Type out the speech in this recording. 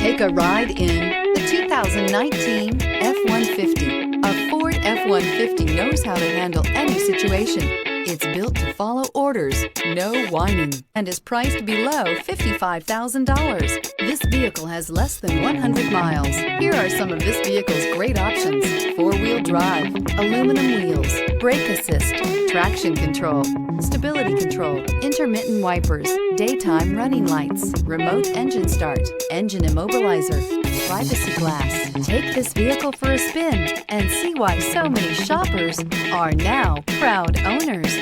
Take a ride in the 2019 F-150. A Ford F-150 knows how to handle any situation. It's built to follow orders, no whining, and is priced below $55,000. This vehicle has less than 100 miles. Here are some of this vehicle's great options: four-wheel drive, aluminum wheels, brake assist, traction control, stability control, intermittent wipers, daytime running lights, remote engine start, engine immobilizer, privacy glass. Take this vehicle for a spin and see why so many shoppers are now proud owners.